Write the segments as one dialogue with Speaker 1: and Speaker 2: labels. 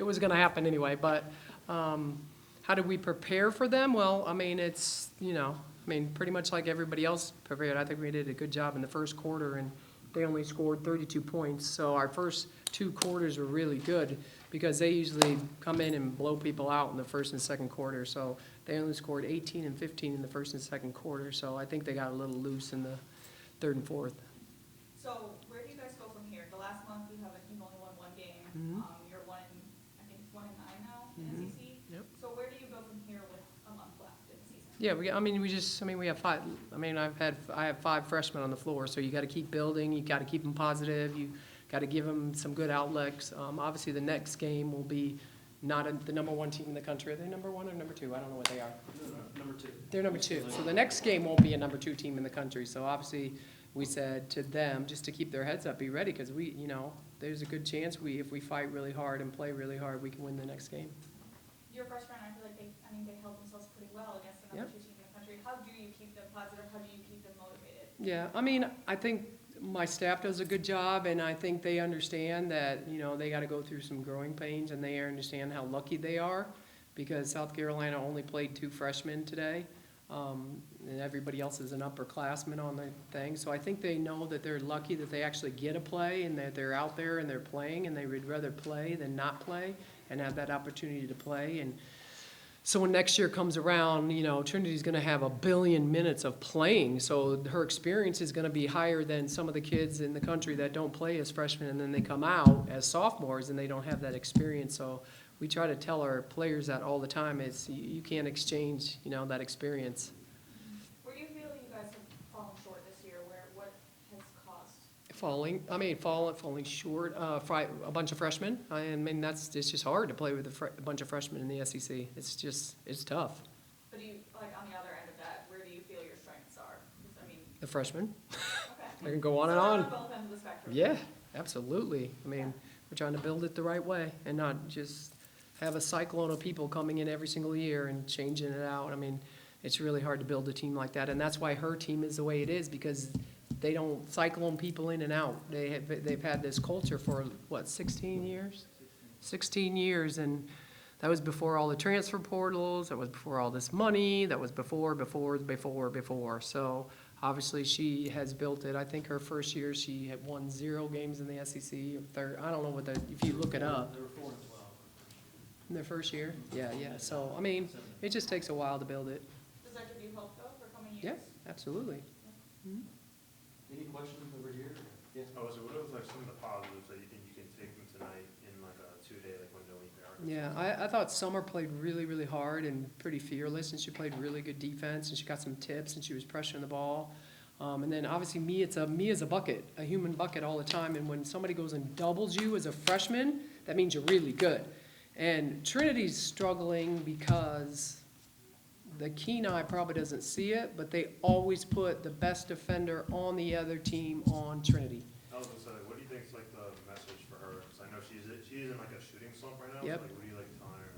Speaker 1: it was going to happen anyway. But how did we prepare for them? Well, I mean, it's, pretty much like everybody else prepared. I think we did a good job in the first quarter, and they only scored 32 points. So our first 2 quarters were really good because they usually come in and blow people out in the first and second quarter. So they only scored 18 and 15 in the first and second quarter. So I think they got a little loose in the third and fourth.
Speaker 2: So where do you guys go from here? The last month you've only won 1 game. You're 1 and 9 now in SEC.
Speaker 1: Yep.
Speaker 2: So where do you go from here with a month left in the season?
Speaker 1: Yeah, we have 5. I have 5 freshmen on the floor, so you got to keep building. You got to keep them positive. You got to give them some good outlets. Obviously, the next game will be not the number 1 team in the country. Are they number 1 or number 2? I don't know what they are.
Speaker 3: Number 2.
Speaker 1: They're number 2. So the next game won't be a number 2 team in the country. So obviously, we said to them just to keep their heads up, be ready, because there's a good chance if we fight really hard and play really hard, we can win the next game.
Speaker 2: Your freshmen, I feel like they held themselves pretty well against the number 2 team in the country. How do you keep them positive? How do you keep them motivated?
Speaker 1: Yeah, I think my staff does a good job, and I think they understand that, they got to go through some growing pains, and they understand how lucky they are because South Carolina only played 2 freshmen today, and everybody else is an upperclassman on the thing. So I think they know that they're lucky that they actually get a play and that they're out there and they're playing, and they would rather play than not play and have that opportunity to play. And so when next year comes around, Trinity's going to have 1 billion minutes of playing, so her experience is going to be higher than some of the kids in the country that don't play as freshmen, and then they come out as sophomores and they don't have that experience. So we try to tell our players that all the time is you can't exchange, that experience.
Speaker 2: Where do you feel you guys have fallen short this year? What has caused?
Speaker 1: Falling short. A bunch of freshmen. It's just hard to play with a bunch of freshmen in the SEC. It's tough.
Speaker 2: But do you, on the other end of that, where do you feel your strengths are?
Speaker 1: The freshmen.
Speaker 2: Okay.
Speaker 1: I can go on
Speaker 2: So
Speaker 1: and on.
Speaker 2: on both ends of the spectrum.
Speaker 1: Yeah, absolutely. We're trying to build it the right way and not just have a cyclone of people coming in every single year and changing it out. It's really hard to build a team like that, and that's why her team is the way it is, because they don't cyclone people in and out. They've had this culture for, 16 years? 16 years, and that was before all the transfer portals, that was before all this money, that was before. So obviously she has built it. I think her first year she had won 0 games in the SEC. Or third, I don't know if you look it up.
Speaker 3: They were 4 and 12
Speaker 1: In their first year? Yeah. So, it just takes a while to build it.
Speaker 2: Does that give you hope, though, for coming years?
Speaker 1: Yeah, absolutely.
Speaker 3: Any questions over here? Yes.
Speaker 4: So what are some of the positives that you think you can take from tonight in a 2-day window in Arkansas?
Speaker 1: Yeah, I thought Summer played really, really hard and pretty fearless, and she played really good defense, and she got some tips, and she was pressuring the ball. And then obviously Mia's a bucket, a human bucket all the time, and when somebody goes and doubles you as a freshman, that means you're really good. And Trinity's struggling because the keen eye probably doesn't see it, but they always put the best defender on the other team on Trinity.
Speaker 4: I was going to say, what do you think is the message for her? Because I know she's in a shooting slump right now.
Speaker 1: Yep.
Speaker 4: So what do you telling her?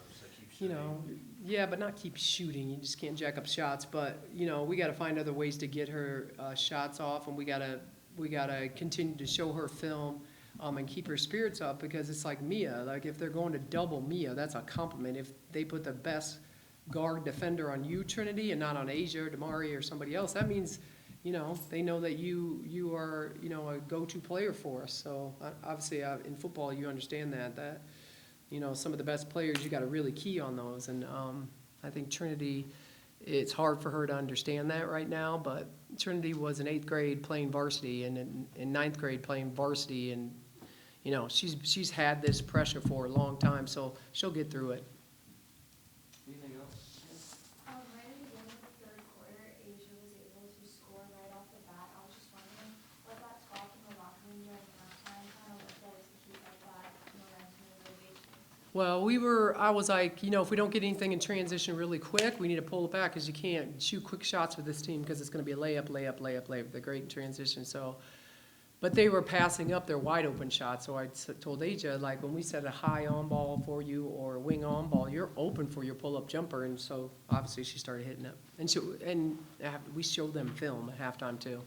Speaker 4: Just keep shooting.
Speaker 1: Yeah, but not keep shooting. You just can't jack up shots. But we got to find other ways to get her shots off, and we got to continue to show her film. And keep her spirits up, because it's like Mia. If they're going to double Mia, that's a compliment. If they put the best guard defender on you, Trinity, and not on Asia or Damari or somebody else, that means, they know that you are, a go-to player for us. So obviously in football, you understand that some of the best players, you got to really key on those. And I think Trinity, it's hard for her to understand that right now, but Trinity was in 8th grade playing varsity, and in 9th grade playing varsity, and she's had this pressure for a long time, so she'll get through it.
Speaker 3: Anything else?
Speaker 5: Right at the beginning of the third quarter, Asia was able to score right off the bat. I was just wondering what that talk in the locker room during halftime kind of looked like to keep up that momentum and motivation.
Speaker 1: Well, I was like, if we don't get anything in transition really quick, we need to pull it back, because you can't shoot quick shots with this team, because it's going to be a layup. They're great in transition. So, but they were passing up their wide open shots. So I told Asia, when we set a high on ball for you or a wing on ball, you're open for your pull up jumper. And so obviously she started hitting it. And we showed them film at halftime too.